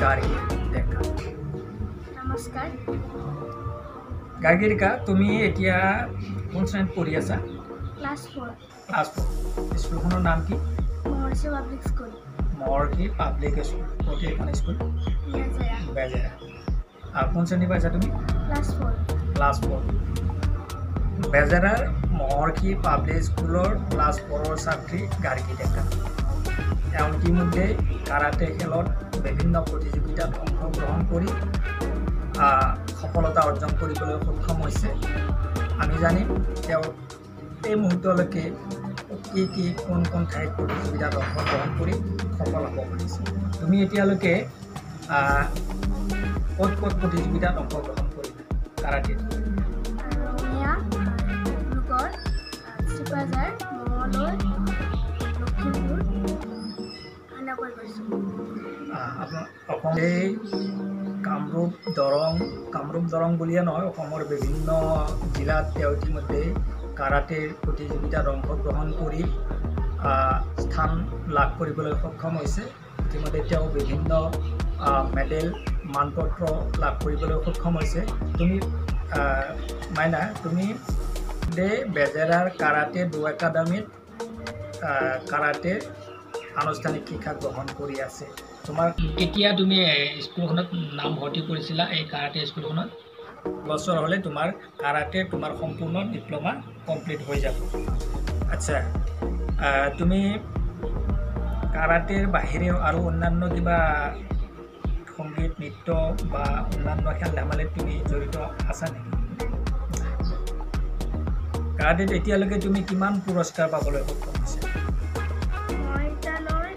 গাৰ্গী ডেকা। নমস্কাৰ। গাৰ্গী ডেকা, তুমি এতিয়া কোন শ্ৰেণীত পঢ়ি আছা? Class 4 class 4। স্কুলখনৰ নাম কি? মহৰ্ষি পাব্লিক স্কুল। মহৰ্ষি পাব্লিক স্কুল। ক'ত এইখন স্কুল? বেজেৰা। বেজেৰা। আৰু কোন শ্ৰেণী পাইছা তুমি? ক্লাছ 4। ক্লাছ 4। বেজেৰাৰ মহৰ্ষি পাব্লিক স্কুলৰ ক্লাছ 4ৰ ছাত্ৰী গাৰ্গী ডেকা। তেওঁ ইতিমধ্যে কাৰাটে খেলত বিভিন্ন প্ৰতিযোগিতাত অংশগ্ৰহণ কৰি সফলতা অৰ্জন কৰিবলৈ সক্ষম হৈছে। আমি জানিম তেওঁ এই মুহূৰ্তলৈকে কি কোন ঠাইত প্ৰতিযোগিতাত অংশগ্ৰহণ কৰি সফল হ'ব পাৰিছে। তুমি এতিয়ালৈকে ক'ত প্ৰতিযোগিতাত অংশগ্ৰহণ কৰিলা কাৰাটেত? ৰঙিয়া, ডিব্ৰুগড়, চিপাঝাৰ, মঙলদৈ, লখিমপুৰ এনেকৈ গৈছোঁ। অসম এই কামৰূপ দৰং বুলিয়ে নহয়, অসমৰ বিভিন্ন জিলাত তেওঁ ইতিমধ্যে কাৰাটেৰ প্ৰতিযোগিতাত অংশগ্ৰহণ কৰি স্থান লাভ কৰিবলৈ সক্ষম হৈছে। ইতিমধ্যে তেওঁ বিভিন্ন মেডেল মানপত্ৰ লাভ কৰিবলৈ সক্ষম হৈছে। তুমি মাইনা, তুমি বেজেৰাৰ কাৰাটে ডো একাডেমীত কাৰাটেৰ আনুষ্ঠানিক শিক্ষা গ্ৰহণ কৰি আছে। তোমাৰ কেতিয়া তুমি স্কুলখনত নাম ভৰ্তি কৰিছিলা? এই কাৰাটে স্কুলখনত বছৰ হ'লে তোমাৰ কাৰাটে তোমাৰ সম্পূৰ্ণ ডিপ্ল'মা কমপ্লিট হৈ যাব। আচ্ছা, তুমি কাৰাটেৰ বাহিৰে আৰু অন্যান্য কিবা সংগীত নৃত্য বা অন্যান্য খেল ধেমালিত তুমি জড়িত আছা নেকি? কাৰাটেত এতিয়ালৈকে তুমি কিমান পুৰস্কাৰ পাবলৈ সক্ষম হৈছে? মই এতিয়ালৈ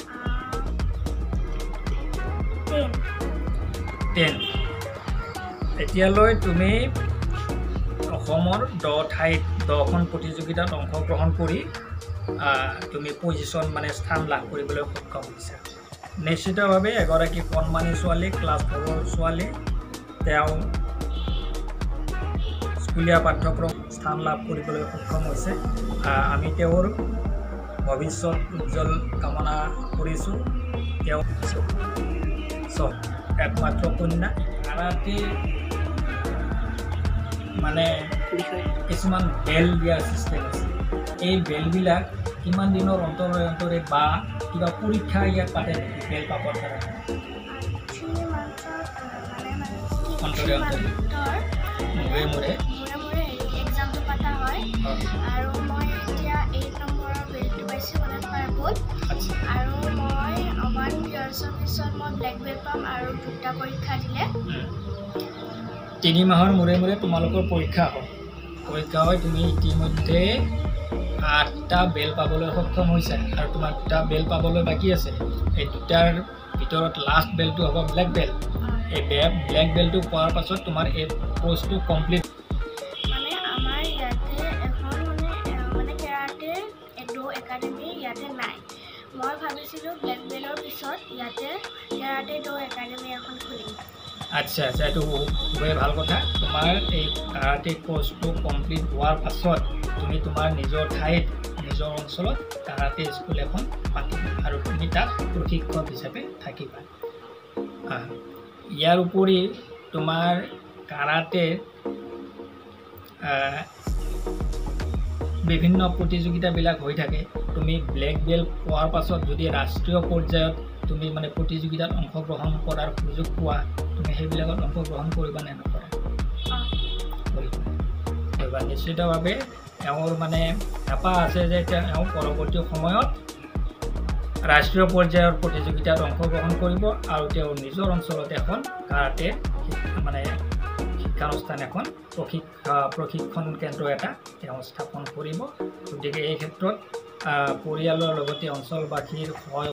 10। এতিয়ালৈ তুমি অসমৰ 10খন প্ৰতিযোগিতাত অংশগ্ৰহণ কৰি তুমি পজিশ্যন স্থান লাভ কৰিবলৈ সক্ষম হৈছা। নিশ্চিতভাৱে এগৰাকী কণমানি ছোৱালী, ক্লাছ 4ৰ ছোৱালী, তেওঁ স্কুলীয়া পাঠ্যক্ৰম স্থান লাভ কৰিবলৈ সক্ষম হৈছে। আমি তেওঁৰ ভৱিষ্যত উজ্জ্বল কামনা কৰিছোঁ। তেওঁ একমাত্ৰ কন্যা। কাৰাটে কিছুমান বেল দিয়াৰ চিষ্টেম আছে। এই বেলবিলাক কিমান দিনৰ অন্তৰে বা কিবা পৰীক্ষা ইয়াত পাতে নেকি বেল পাবৰ কাৰণে? অন্তৰে মূৰে এক্সামটো পতা হয়। আৰু মই এতিয়া 8 নম্বৰৰ বেল্টটো পাইছোঁ, পাৰ্পল। আৰু মই 1 ইয়াৰ্ছৰ পিছত মই ব্লেক বেল্ট পাম আৰু 2টা পৰীক্ষা দিলে। 3 মাহৰ মূৰে তোমালোকৰ পৰীক্ষা হয়। তুমি ইতিমধ্যে 8টা বেল পাবলৈ সক্ষম হৈছে আৰু তোমাৰ 2টা বেল পাবলৈ বাকী আছে। এই 2টাৰ ভিতৰত লাষ্ট বেলটো হ'ব ব্লেক বেল্ট। এই ব্লেক বেল্টটো পোৱাৰ পাছত তোমাৰ এই কোৰ্চটো কমপ্লিট। আমাৰ ইয়াতে এখন কেৰাটে ডো একাডেমি ইয়াতে নাই। মই ভাবিছিলোঁ ব্লেক বেল্টৰ পিছত ইয়াতে কেৰাটে ডো একাডেমি এখন খুলিম। আচ্ছা, এইটো খুবেই ভাল কথা। তোমাৰ এই কাৰাটে কোৰ্চটো কমপ্লিট হোৱাৰ পাছত তুমি তোমাৰ নিজৰ ঠাইত, নিজৰ অঞ্চলত কাৰাটে স্কুল এখন পাতিবা আৰু তুমি তাত প্ৰশিক্ষক হিচাপে থাকিবা। ইয়াৰ উপৰি তোমাৰ কাৰাটে বিভিন্ন প্ৰতিযোগিতাবিলাক হৈ থাকে। তুমি ব্লেক বেল্ট পোৱাৰ পাছত যদি ৰাষ্ট্ৰীয় পৰ্যায়ত তুমি প্ৰতিযোগিতাত অংশগ্ৰহণ কৰাৰ সুযোগ পোৱা, তুমি সেইবিলাকত অংশগ্ৰহণ কৰিবা নে নকৰা? কৰিবা। নিশ্চিতভাৱে তেওঁৰ হেঁপাহ আছে যে তেওঁ পৰৱৰ্তী সময়ত ৰাষ্ট্ৰীয় পৰ্যায়ৰ প্ৰতিযোগিতাত অংশগ্ৰহণ কৰিব আৰু তেওঁ নিজৰ অঞ্চলত এখন কাৰাটে শিক্ষানুষ্ঠান এখন প্ৰশিক্ষণ কেন্দ্ৰ এটা তেওঁ স্থাপন কৰিব। গতিকে এই ক্ষেত্ৰত পৰিয়ালৰ লগতে অঞ্চলবাসীৰ সহায়